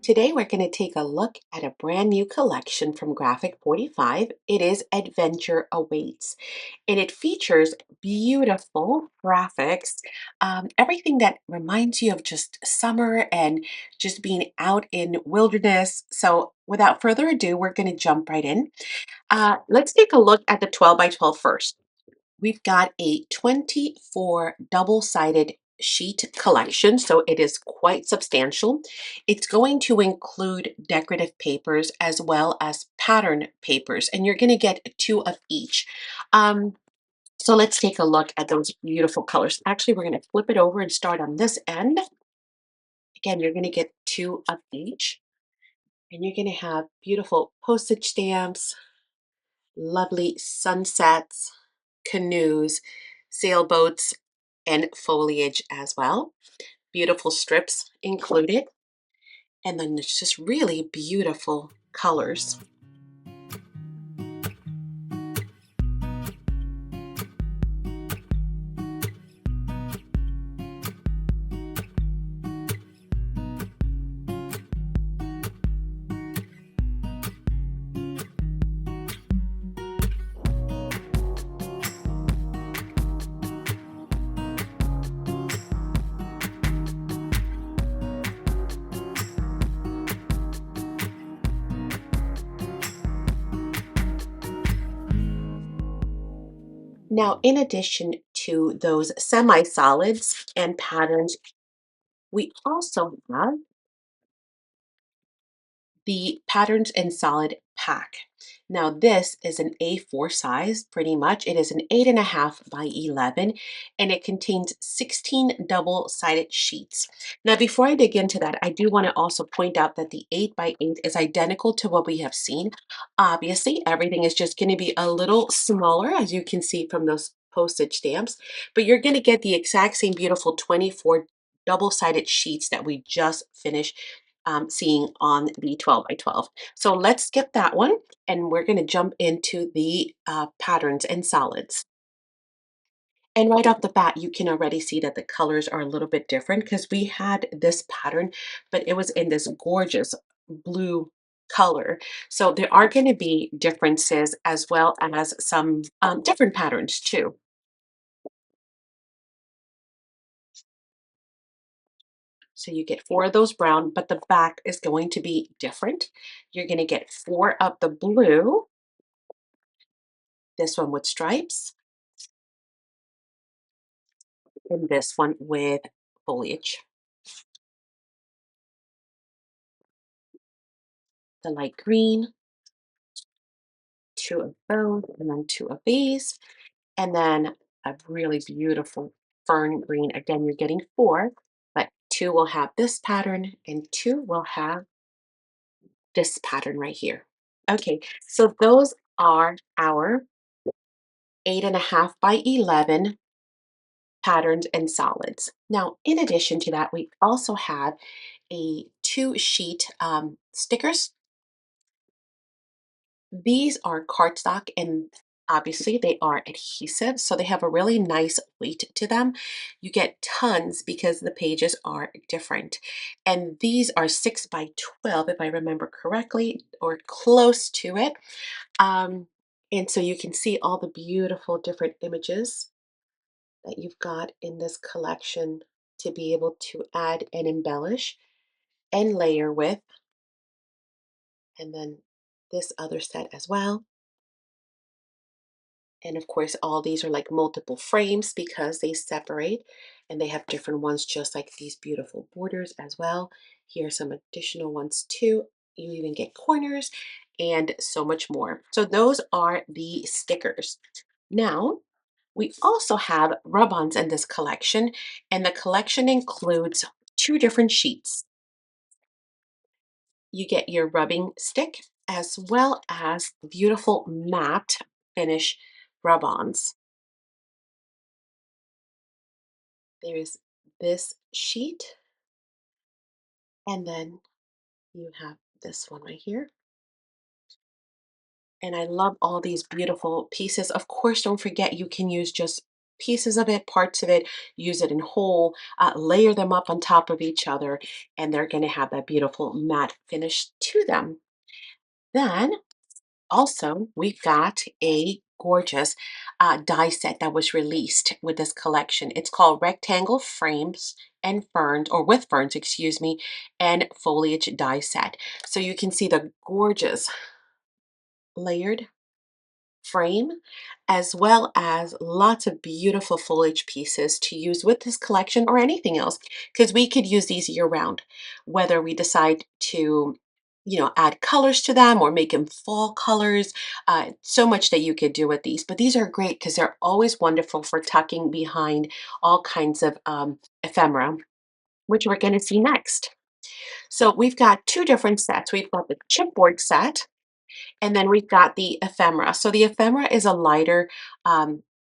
Today, we're going to take a look at a brand new collection from Graphic 45. It is Adventure Awaits, and it features beautiful graphics, everything that reminds you of just summer and just being out in wilderness. So, without further ado, we're going to jump right in. Let's take a look at the 12 by 12 first. We've got a 24 double-sided sheet collection, so it is quite substantial. It's going to include decorative papers as well as pattern papers, and you're going to get two of each. Um, so let's take a look at those beautiful colors. Actually, we're going to flip it over and start on this end. Again, you're going to get two of each, and you're going to have beautiful postage stamps, lovely sunsets, canoes, sailboats, and foliage as well. Beautiful strips included. And then there's just really beautiful colors. Now, in addition to those semi-solids and patterns, we also have the patterns and solid pack. Now, this is an A4 size, pretty much. It is an 8.5 by 11, and it contains 16 double-sided sheets. Now, before I dig into that, I do want to also point out that the 8 by 8 is identical to what we have seen. Obviously, everything is just going to be a little smaller, as you can see from those postage stamps, but you're going to get the exact same beautiful 24 double-sided sheets that we just finished seeing on the 12 by 12. So let's skip that one and we're going to jump into the patterns and solids. And right off the bat, you can already see that the colors are a little bit different because we had this pattern, but it was in this gorgeous blue color. So there are going to be differences as well as some different patterns too. So you get four of those brown, but the back is going to be different. You're going to get four of the blue, this one with stripes, and this one with foliage. The light green, two of those, and then two of these, and then a really beautiful fern green. Again, you're getting four, but two will have this pattern and two will have this pattern right here. Okay, so those are our 8.5 by 11 patterns and solids. Now, in addition to that, we also have a two sheet stickers. These are cardstock and obviously they are adhesive, so they have a really nice weight to them. You get tons because the pages are different. And these are 6 by 12, if I remember correctly, or close to it. Um, and so you can see all the beautiful different images that you've got in this collection to be able to add and embellish and layer with. And then this other set as well. And of course, all these are like multiple frames because they separate and they have different ones, just like these beautiful borders as well. Here are some additional ones too. You even get corners and so much more. So those are the stickers. Now, we also have rub-ons in this collection, and the collection includes two different sheets. You get your rubbing stick as well as beautiful matte finish rub-ons. There's this sheet, and then you have this one right here. And I love all these beautiful pieces. Of course, don't forget you can use just pieces of it, parts of it, use it in whole, layer them up on top of each other, and they're going to have that beautiful matte finish to them. Then also, we've got a gorgeous die set that was released with this collection. It's called Rectangle Frames and Ferns, or with Ferns, excuse me, and Foliage Die Set. So you can see the gorgeous layered frame, as well as lots of beautiful foliage pieces to use with this collection or anything else, because we could use these year round, whether we decide to, add colors to them or make them fall colors. So much that you could do with these, but these are great because they're always wonderful for tucking behind all kinds of ephemera, which we're going to see next. So we've got two different sets. We've got the chipboard set, and then we've got the ephemera. So the ephemera is a lighter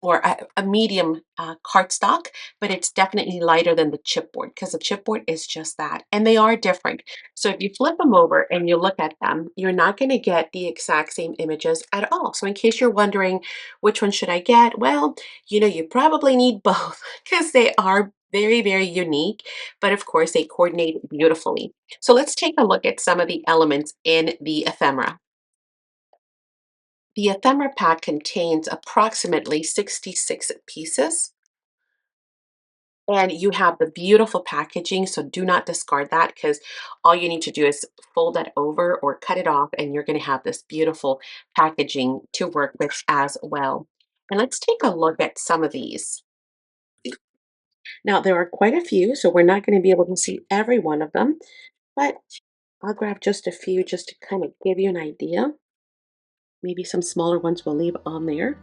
or a medium cardstock, but it's definitely lighter than the chipboard because the chipboard is just that. And they are different. So if you flip them over and you look at them, you're not going to get the exact same images at all. So in case you're wondering which one should I get, well, you probably need both because they are very, very unique, but of course they coordinate beautifully. So let's take a look at some of the elements in the ephemera. The ephemera pack contains approximately 66 pieces, and you have the beautiful packaging, so do not discard that because all you need to do is fold that over or cut it off, and you're going to have this beautiful packaging to work with as well. And let's take a look at some of these. Now, there are quite a few, so we're not going to be able to see every one of them, but I'll grab just a few just to kind of give you an idea. Maybe some smaller ones we'll leave on there.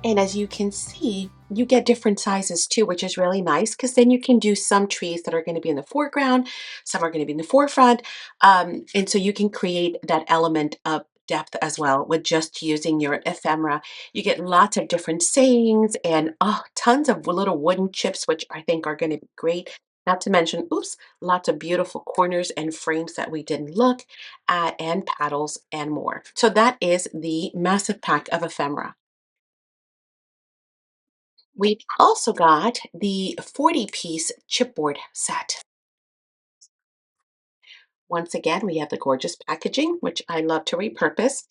And as you can see, you get different sizes too, which is really nice because then you can do some trees that are going to be in the foreground, some are going to be in the forefront. And so you can create that element of depth as well with just using your ephemera. You get lots of different sayings and tons of little wooden chips, which I think are going to be great. Not to mention, oops, lots of beautiful corners and frames that we didn't look at, and paddles and more. So that is the massive pack of ephemera. We've also got the 40-piece chipboard set. Once again, we have the gorgeous packaging, which I love to repurpose.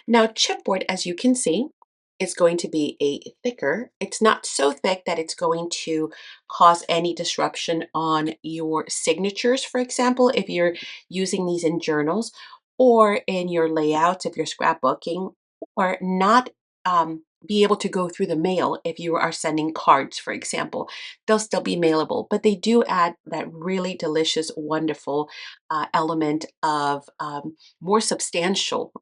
Now, chipboard, as you can see, is going to be a thicker. It's not so thick that it's going to cause any disruption on your signatures, for example, if you're using these in journals or in your layouts if you're scrapbooking, or not be able to go through the mail if you are sending cards, for example. They'll still be mailable, but they do add that really delicious, wonderful element of more substantial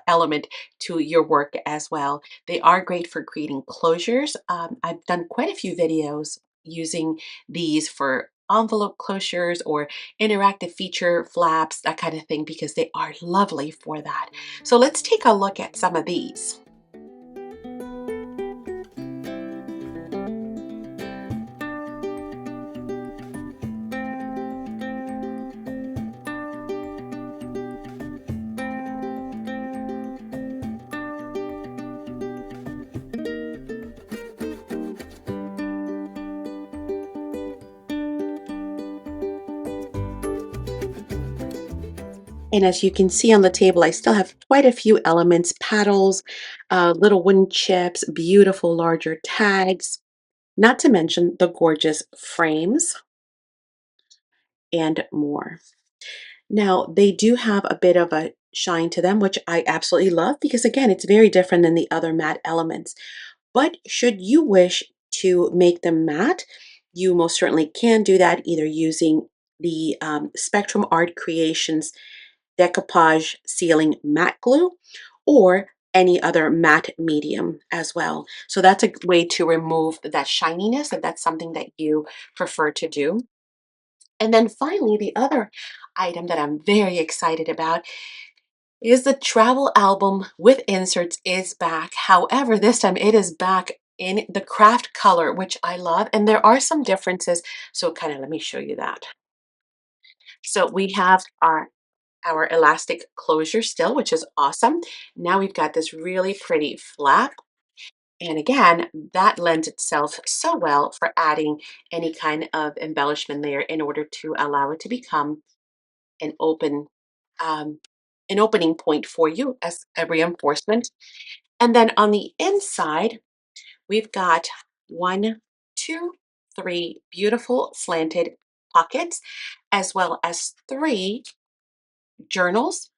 element to your work as well. They are great for creating closures. I've done quite a few videos using these for envelope closures or interactive feature flaps, that kind of thing, because they are lovely for that. So let's take a look at some of these. And as you can see on the table, I still have quite a few elements, paddles, little wooden chips, beautiful larger tags, not to mention the gorgeous frames and more. Now, they do have a bit of a shine to them, which I absolutely love because, again, it's very different than the other matte elements. But should you wish to make them matte, you most certainly can do that either using the Spectrum Art Creations decoupage sealing matte glue or any other matte medium as well. So that's a way to remove that shininess if that's something that you prefer to do. And then finally, the other item that I'm very excited about is the travel album with inserts is back. However, this time it is back in the craft color, which I love. And there are some differences. So kind of let me show you that. So we have our elastic closure still, which is awesome. Now we've got this really pretty flap. And again, that lends itself so well for adding any kind of embellishment there in order to allow it to become an um, an opening point for you as a reinforcement. And then on the inside, we've got one, two, three beautiful slanted pockets, as well as three journals,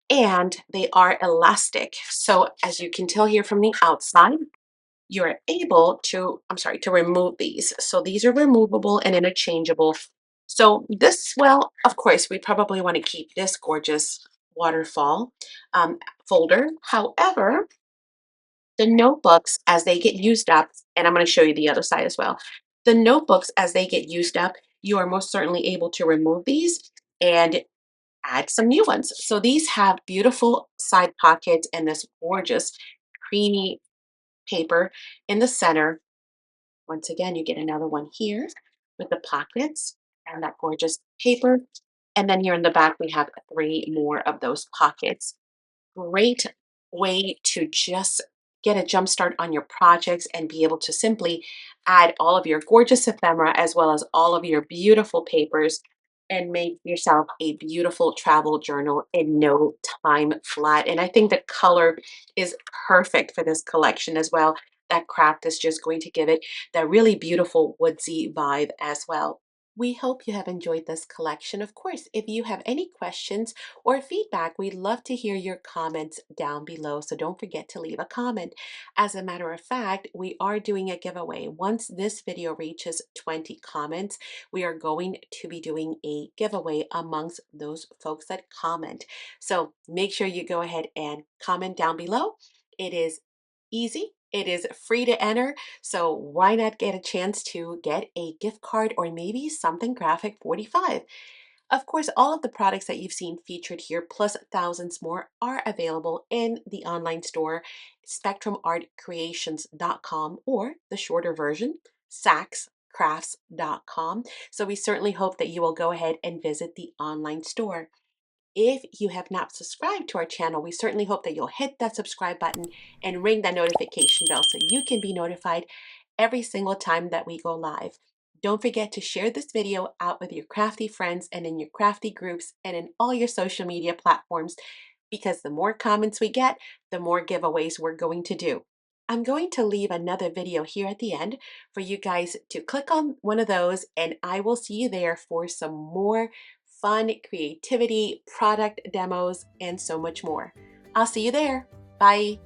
and they are elastic. So as you can tell here from the outside, you're able to, I'm sorry, to remove these. So these are removable and interchangeable. So this, well, of course, we probably want to keep this gorgeous waterfall um, folder. However, the notebooks, as they get used up, and I'm going to show you the other side as well. The notebooks, as they get used up, you are most certainly able to remove these and add some new ones. So these have beautiful side pockets and this gorgeous creamy paper in the center. Once again, you get another one here with the pockets and that gorgeous paper. And then here in the back, we have three more of those pockets. Great way to just get a jump start on your projects and be able to simply add all of your gorgeous ephemera as well as all of your beautiful papers and make yourself a beautiful travel journal in no time flat. And I think the color is perfect for this collection as well. That craft is just going to give it that really beautiful woodsy vibe as well. We hope you have enjoyed this collection. Of course, if you have any questions or feedback, we'd love to hear your comments down below. So don't forget to leave a comment. As a matter of fact, we are doing a giveaway. Once this video reaches 20 comments, we are going to be doing a giveaway amongst those folks that comment. So make sure you go ahead and comment down below. It is easy. It is free to enter, so why not get a chance to get a gift card or maybe something graphic 45? Of course, all of the products that you've seen featured here, plus thousands more, are available in the online store, spectrumartcreations.com, or the shorter version, saxcrafts.com. So we certainly hope that you will go ahead and visit the online store. If you have not subscribed to our channel, we certainly hope that you'll hit that subscribe button and ring that notification bell so you can be notified every single time that we go live. Don't forget to share this video out with your crafty friends and in your crafty groups and in all your social media platforms, because the more comments we get, the more giveaways we're going to do. I'm going to leave another video here at the end for you guys to click on one of those, and I will see you there for some more fun creativity, product demos, and so much more. I'll see you there. Bye.